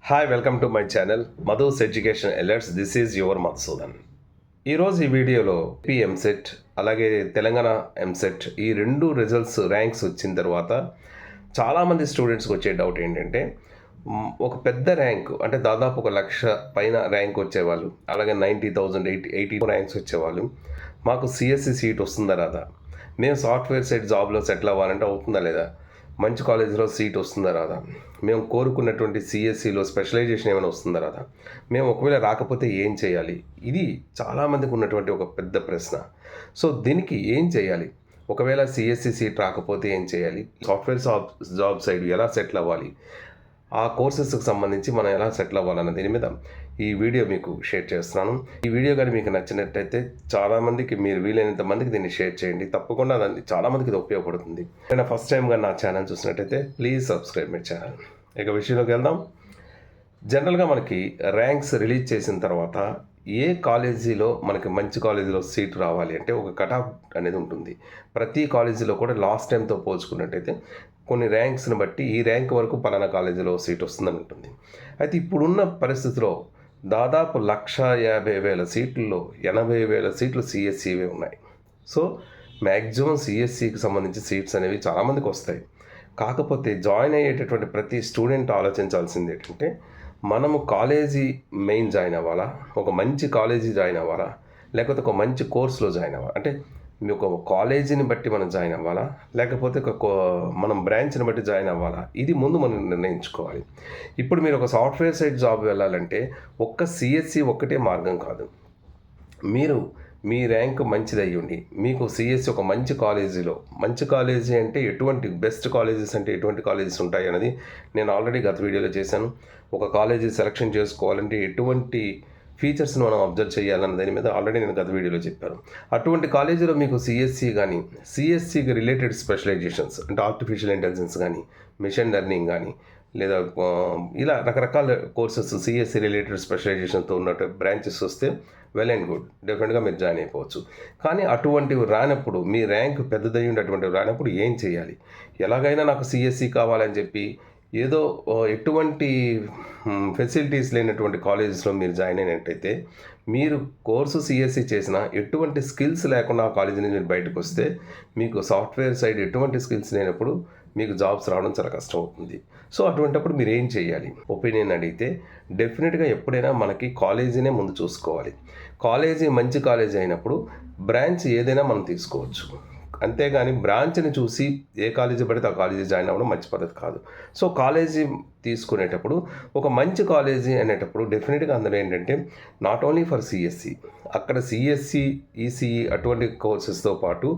Hi welcome to my channel Madhu's education alerts. This is your Madhusudan. ఈరోజు ఈ వీడియోలో ఎంసెట్ అలాగే తెలంగాణ ఎంసెట్ ఈ రెండు రిజల్ట్స్ ర్యాంక్స్ వచ్చిన తర్వాత చాలామంది స్టూడెంట్స్కి వచ్చే డౌట్ ఏంటంటే ఒక పెద్ద ర్యాంక్ అంటే దాదాపు 1,00,000 పైన ర్యాంక్ వచ్చేవాళ్ళు, అలాగే 90,000 80 ర్యాంక్స్ వచ్చేవాళ్ళు మాకు సిఎస్సి సీట్ వస్తుందా రాదా, మేము సాఫ్ట్వేర్ సైడ్ జాబ్లో సెటిల్ అవ్వాలంటే అవుతుందా లేదా, మంచి కాలేజీలో సీట్ వస్తుందా రాదా, మేము కోరుకున్నటువంటి సిఎస్సిలో స్పెషలైజేషన్ ఏమైనా వస్తుందా రాదా, మేము ఒకవేళ రాకపోతే ఏం చేయాలి, ఇది చాలామందికి ఉన్నటువంటి ఒక పెద్ద ప్రశ్న. సో దీనికి ఏం చేయాలి, ఒకవేళ సిఎస్సి సీట్ రాకపోతే ఏం చేయాలి, సాఫ్ట్వేర్ జాబ్ సైడ్ ఎలా సెటిల్ అవ్వాలి, ఆ కోర్సెస్కి సంబంధించి మనం ఎలా సెటిల్ అవ్వాలన్న దీని మీద ఈ వీడియో మీకు షేర్ చేస్తున్నాను. ఈ వీడియో కానీ మీకు నచ్చినట్టయితే చాలామందికి, మీరు వీలైనంత మందికి దీన్ని షేర్ చేయండి. తప్పకుండా దాన్ని చాలామందికి ఇది ఉపయోగపడుతుంది. నేను ఫస్ట్ టైం కానీ నా ఛానల్ చూసినట్టయితే ప్లీజ్ సబ్స్క్రైబ్ మై ఛానల్. ఇక విషయంలోకి వెళ్దాం. జనరల్గా మనకి ర్యాంక్స్ రిలీజ్ చేసిన తర్వాత ఏ కాలేజీలో మనకి మంచి కాలేజీలో సీట్ రావాలి అంటే ఒక కట్ ఆఫ్ అనేది ఉంటుంది. ప్రతి కాలేజీలో కూడా లాస్ట్ టైంతో పోల్చుకున్నట్టయితే కొన్ని ర్యాంక్స్ని బట్టి ఈ ర్యాంక్ వరకు పలానా కాలేజీలో సీట్ వస్తుందని ఉంటుంది. అయితే ఇప్పుడున్న పరిస్థితిలో దాదాపు 1,50,000 సీట్లలో 80,000 సీట్లు సిఎస్సివే ఉన్నాయి. సో మ్యాక్సిమం సిఎస్సికి సంబంధించి సీట్స్ అనేవి చాలామందికి వస్తాయి. కాకపోతే జాయిన్ అయ్యేటటువంటి ప్రతి స్టూడెంట్ ఆలోచించాల్సింది ఏంటంటే, మనము కాలేజీ మెయిన్ జాయిన్ అవ్వాలా, ఒక మంచి కాలేజీ జాయిన్ అవ్వాలా, లేకపోతే ఒక మంచి కోర్సులో జాయిన్ అవ్వాలి, అంటే మీ ఒక కాలేజీని బట్టి మనం జాయిన్ అవ్వాలా, లేకపోతే మనం బ్రాంచ్ని బట్టి జాయిన్ అవ్వాలా, ఇది ముందు మనం నిర్ణయించుకోవాలి. ఇప్పుడు మీరు ఒక సాఫ్ట్వేర్ సైడ్ జాబ్ వెళ్ళాలంటే ఒక్క సిఎస్సి ఒక్కటే మార్గం కాదు. మీరు మీ ర్యాంక్ మంచిది అయ్యుండి మీకు సిఎస్సి ఒక మంచి కాలేజీలో, మంచి కాలేజీ అంటే ఎటువంటి బెస్ట్ కాలేజెస్ అంటే ఎటువంటి కాలేజెస్ ఉంటాయి అనేది నేను ఆల్రెడీ గత వీడియోలో చేశాను. ఒక కాలేజీ సెలెక్షన్ చేసుకోవాలంటే ఎటువంటి ఫీచర్స్ని మనం అబ్జర్వ్ చేయాలన్న దాని మీద ఆల్రెడీ నేను గత వీడియోలో చెప్పాను. అటువంటి కాలేజీలో మీకు సిఎస్సి కానీ, సిఎస్సికి రిలేటెడ్ స్పెషలైజేషన్స్ అంటే ఆర్టిఫిషియల్ ఇంటెలిజెన్స్ కానీ, మిషన్ లెర్నింగ్ కానీ, లేదా ఇలా రకరకాల కోర్సెస్ సిఎస్సి రిలేటెడ్ స్పెషలైజేషన్తో ఉన్నట్టు బ్రాంచెస్ వస్తే వెల్ అండ్ గుడ్, డెఫినెట్గా మీరు జాయిన్ అయిపోవచ్చు. కానీ అటువంటివి రానప్పుడు, మీ ర్యాంక్ పెద్దదయ్యి అటువంటివి రానప్పుడు ఏం చేయాలి, ఎలాగైనా నాకు సిఎస్సి కావాలని చెప్పి ఏదో ఎటువంటి ఫెసిలిటీస్ లేనటువంటి కాలేజెస్లో మీరు జాయిన్ అయినట్టయితే, మీరు కోర్సు సిఎస్సి చేసినా ఎటువంటి స్కిల్స్ లేకుండా ఆ కాలేజీ నుంచి మీరు బయటకు వస్తే, మీకు సాఫ్ట్వేర్ సైడ్ ఎటువంటి స్కిల్స్ లేనప్పుడు మీకు జాబ్స్ రావడం చాలా కష్టం అవుతుంది. సో అటువంటిప్పుడు మీరు ఏం చేయాలి, ఒపీనియన్ అడిగితే డెఫినెట్గా ఎప్పుడైనా మనకి కాలేజీనే ముందు చూసుకోవాలి. కాలేజీ మంచి కాలేజీ అయినప్పుడు బ్రాంచ్ ఏదైనా మనం తీసుకోవచ్చు. అంతేగాని బ్రాంచ్ని చూసి ఏ కాలేజీ పడితే ఆ కాలేజీ జాయిన్ అవ్వడం మంచి పద్ధతి కాదు. సో కాలేజీ తీసుకునేటప్పుడు ఒక మంచి కాలేజీ అనేటప్పుడు డెఫినెట్గా అందులో ఏంటంటే నాట్ ఓన్లీ ఫర్ సిఎస్సి, అక్కడ సిఎస్సి, ఈసీఈ అటువంటి కోర్సెస్తో పాటు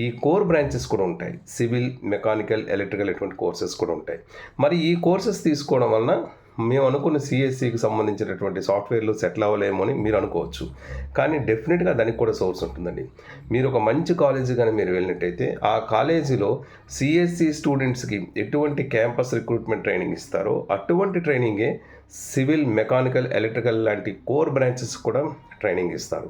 ఈ కోర్ బ్రాంచెస్ కూడా ఉంటాయి. సివిల్, మెకానికల్, ఎలక్ట్రికల్ ఇటువంటి కోర్సెస్ కూడా ఉంటాయి. మరి ఈ కోర్సెస్ తీసుకోవడం వలన మేము అనుకున్న సిఎస్సికి సంబంధించినటువంటి సాఫ్ట్వేర్లో సెటిల్ అవ్వలేమో అని మీరు అనుకోవచ్చు. కానీ డెఫినెట్గా దానికి కూడా సోర్స్ ఉంటుందండి. మీరు ఒక మంచి కాలేజీ కానీ మీరు వెళ్ళినట్టయితే ఆ కాలేజీలో సిఎస్సి స్టూడెంట్స్కి ఎటువంటి క్యాంపస్ రిక్రూట్మెంట్ ట్రైనింగ్ ఇస్తారో అటువంటి ట్రైనింగే సివిల్, మెకానికల్, ఎలక్ట్రికల్ లాంటి కోర్ బ్రాంచెస్ కూడా ట్రైనింగ్ ఇస్తారు.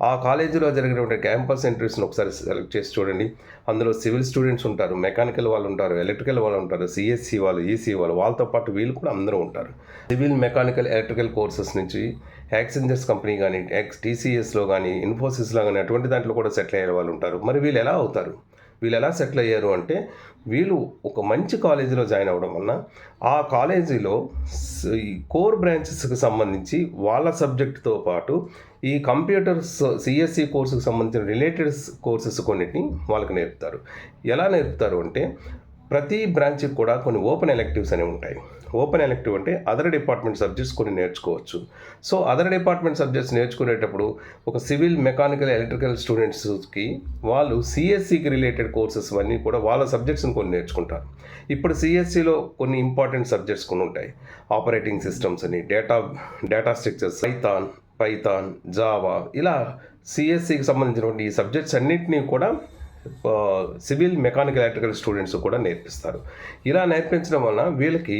ఆ కాలేజీలో జరిగినటువంటి క్యాంపస్ ఇంటర్వ్యూస్ని ఒకసారి సెలెక్ట్ చేసి చూడండి. అందులో సివిల్ స్టూడెంట్స్ ఉంటారు, మెకానికల్ వాళ్ళు ఉంటారు, ఎలక్ట్రికల్ వాళ్ళు ఉంటారు, సిఎస్సి వాళ్ళు, ఈసీ వాళ్ళు, వాళ్ళతో పాటు వీళ్ళు కూడా అందరూ ఉంటారు. సివిల్, మెకానికల్, ఎలక్ట్రికల్ కోర్సెస్ నుంచి యాక్సెంజర్స్ కంపెనీ కానీ, టీసీఎస్లో కానీ, ఇన్ఫోసిస్లో కానీ అటువంటి దాంట్లో కూడా సెటిల్ అయ్యే వాళ్ళు ఉంటారు. మరి వీళ్ళు ఎలా అవుతారు, వీళ్ళు ఎలా సెటిల్ అయ్యారు అంటే, వీళ్ళు ఒక మంచి కాలేజీలో జాయిన్ అవ్వడం వలన ఆ కాలేజీలో ఈ కోర్ బ్రాంచెస్కి సంబంధించి వాళ్ళ సబ్జెక్టుతో పాటు ఈ కంప్యూటర్స్ సిఎస్సి కోర్సుకు సంబంధించిన రిలేటెడ్ కోర్సెస్ కొన్నిటిని వాళ్ళకి నేర్పుతారు. ఎలా నేర్పుతారు అంటే, ప్రతి బ్రాంచ్కి కూడా కొన్ని ఓపెన్ ఎలెక్టివ్స్ అనేవి ఉంటాయి. ఓపెన్ ఎలెక్టివ్ అంటే అదర్ డిపార్ట్మెంట్ సబ్జెక్ట్స్ కొన్ని నేర్చుకోవచ్చు. సో అదర్ డిపార్ట్మెంట్ సబ్జెక్ట్స్ నేర్చుకునేటప్పుడు ఒక సివిల్, మెకానికల్, ఎలక్ట్రికల్ స్టూడెంట్స్కి వాళ్ళు సిఎస్సికి రిలేటెడ్ కోర్సెస్ అన్నీ కూడా వాళ్ళ సబ్జెక్ట్స్ని కొన్ని నేర్చుకుంటారు. ఇప్పుడు సిఎస్సిలో కొన్ని ఇంపార్టెంట్ సబ్జెక్ట్స్ కొన్ని ఉంటాయి. ఆపరేటింగ్ సిస్టమ్స్ అని, డేటా స్ట్రక్చర్స్, పైథాన్, జావా, ఇలా సిఎస్సికి సంబంధించినటువంటి ఈ సబ్జెక్ట్స్ అన్నింటినీ కూడా సివిల్, మెకానికల్, ఎలక్ట్రికల్ స్టూడెంట్స్ కూడా నేర్పిస్తారు. ఇలా నేర్పించడం వలన వీళ్ళకి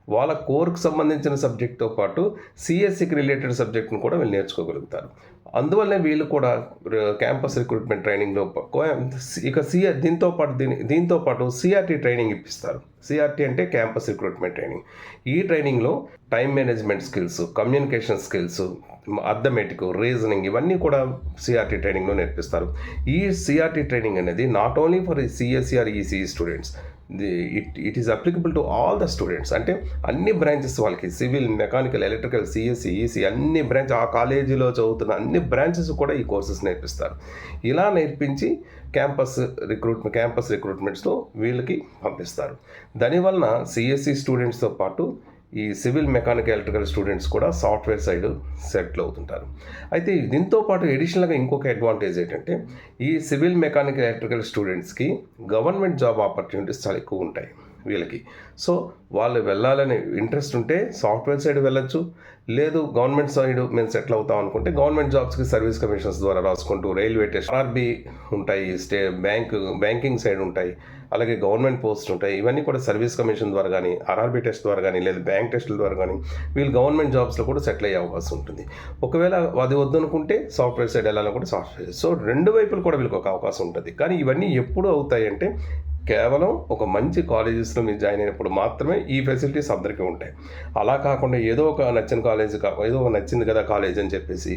వాళ్ళ కోర్కు సంబంధించిన సబ్జెక్ట్తో పాటు సిఎస్సికి రిలేటెడ్ సబ్జెక్ట్ను కూడా వీళ్ళు నేర్చుకోగలుగుతారు. అందువల్లే వీళ్ళు కూడా క్యాంపస్ రిక్రూట్మెంట్ ట్రైనింగ్లో ఇక దీంతో పాటు సిఆర్టీ ట్రైనింగ్ ఇప్పిస్తారు. సిఆర్టీ అంటే క్యాంపస్ రిక్రూట్మెంట్ ట్రైనింగ్. ఈ ట్రైనింగ్లో time management skills, communication skills, arithmetic, reasoning ఇవన్నీ కూడా సిఆర్టీ ట్రైనింగ్లో నేర్పిస్తారు. ఈ సిఆర్టీ ట్రైనింగ్ అనేది not only for CSC or ECE students, it is applicable to all the students. అంటే అన్ని బ్రాంచెస్ వాళ్ళకి civil, mechanical, electrical, CSC, EC అన్ని బ్రాంచ్, ఆ కాలేజీలో చదువుతున్న అన్ని బ్రాంచెస్ కూడా ఈ కోర్సెస్ నేర్పిస్తారు. ఇలా నేర్పించి క్యాంపస్ రిక్రూట్మెంట్స్లో వీళ్ళకి పంపిస్తారు. దానివలన సిఎస్సి స్టూడెంట్స్తో పాటు ఈ సివిల్, మెకానికల్, ఎలక్ట్రికల్ స్టూడెంట్స్ కూడా సాఫ్ట్వేర్ సైడ్ సెటిల్ అవుతుంటారు. అయితే దీంతో పాటు ఎడిషనల్గా ఇంకొక అడ్వాంటేజ్ ఏంటంటే ఈ సివిల్, మెకానికల్, ఎలక్ట్రికల్ స్టూడెంట్స్కి గవర్నమెంట్ జాబ్ ఆపర్చునిటీస్ చాలా ఎక్కువ ఉంటాయి వీళ్ళకి. సో వాళ్ళు వెళ్ళాలని ఇంట్రెస్ట్ ఉంటే సాఫ్ట్వేర్ సైడ్ వెళ్ళొచ్చు, లేదు గవర్నమెంట్ సైడ్ మేము సెటిల్ అవుతాం అనుకుంటే గవర్నమెంట్ జాబ్స్కి సర్వీస్ కమిషన్స్ ద్వారా రాసుకుంటూ రైల్వే టెస్ట్, ఆర్ఆర్బీ ఉంటాయి, బ్యాంకింగ్ సైడ్ ఉంటాయి, అలాగే గవర్నమెంట్ పోస్ట్ ఉంటాయి. ఇవన్నీ కూడా సర్వీస్ కమిషన్ ద్వారా కానీ, ఆర్ఆర్బీ టెస్ట్ ద్వారా కానీ, లేదా బ్యాంక్ టెస్టుల ద్వారా కానీ వీళ్ళు గవర్నమెంట్ జాబ్స్లో కూడా సెటిల్ అయ్యే అవకాశం ఉంటుంది. ఒకవేళ అది వద్దనుకుంటే సాఫ్ట్వేర్ సైడ్ వెళ్ళాలనుకుంటే సాఫ్ట్వేర్. సో రెండు వైపులు కూడా వీళ్ళకి ఒక అవకాశం ఉంటుంది. కానీ ఇవన్నీ ఎప్పుడు అవుతాయంటే కేవలం ఒక మంచి కాలేజెస్లో మీరు జాయిన్ అయినప్పుడు మాత్రమే ఈ ఫెసిలిటీస్ అందరికీ ఉంటాయి. అలా కాకుండా ఏదో ఒక నచ్చిన కాలేజ్ ఏదో ఒక నచ్చింది కదా కాలేజ్ అని చెప్పేసి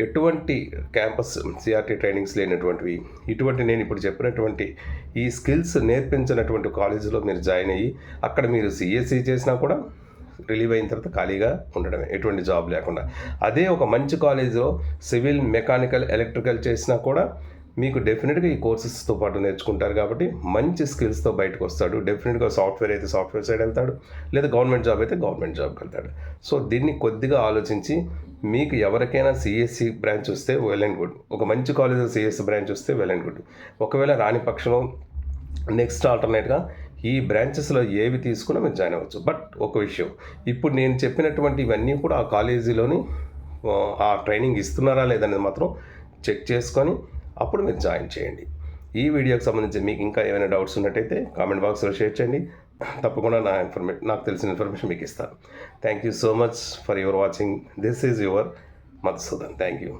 ఎటువంటి క్యాంపస్ సిఆర్టీ ట్రైనింగ్స్ లేనటువంటివి, ఇటువంటి నేను ఇప్పుడు చెప్పినటువంటి ఈ స్కిల్స్ నేర్పించినటువంటి కాలేజీలో మీరు జాయిన్ అయ్యి అక్కడ మీరు సిఎస్సి చేసినా కూడా రిలీవ్ అయిన తర్వాత ఖాళీగా ఉండడమే, ఎటువంటి జాబ్ లేకుండా. అదే ఒక మంచి కాలేజీలో సివిల్, మెకానికల్, ఎలక్ట్రికల్ చేసినా కూడా మీకు డెఫినెట్గా ఈ కోర్సెస్తో పాటు నేర్చుకుంటారు కాబట్టి మంచి స్కిల్స్తో బయటకు వస్తాడు. డెఫినెట్గా సాఫ్ట్వేర్ అయితే సాఫ్ట్వేర్ సైడ్ వెళ్తాడు, లేదా గవర్నమెంట్ జాబ్ అయితే గవర్నమెంట్ జాబ్కి వెళ్తాడు. సో దీన్ని కొద్దిగా ఆలోచించి మీకు ఎవరికైనా సిఎస్సి బ్రాంచ్ వస్తే వెల్ అండ్ గుడ్, ఒక మంచి కాలేజీలో సిఎస్సి బ్రాంచ్ వస్తే వెల్ అండ్ గుడ్. ఒకవేళ రాని పక్షంలో నెక్స్ట్ ఆల్టర్నేట్గా ఈ బ్రాంచెస్లో ఏవి తీసుకున్నా మీరు జాయిన్ అవ్వచ్చు. బట్ ఒక విషయం, ఇప్పుడు నేను చెప్పినటువంటి ఇవన్నీ కూడా ఆ కాలేజీలోని ఆ ట్రైనింగ్ ఇస్తున్నారా లేదనేది మాత్రం చెక్ చేసుకొని అప్పుడు మీరు జాయిన్ చేయండి. ఈ వీడియోకి సంబంధించి మీకు ఇంకా ఏమైనా డౌట్స్ ఉన్నట్టయితే కామెంట్ బాక్స్లో షేర్ చేయండి. తప్పకుండా నాకు తెలిసిన ఇన్ఫర్మేషన్ మీకు ఇస్తాను. Thank you so much for your watching. This is your Madhusudan. Thank you.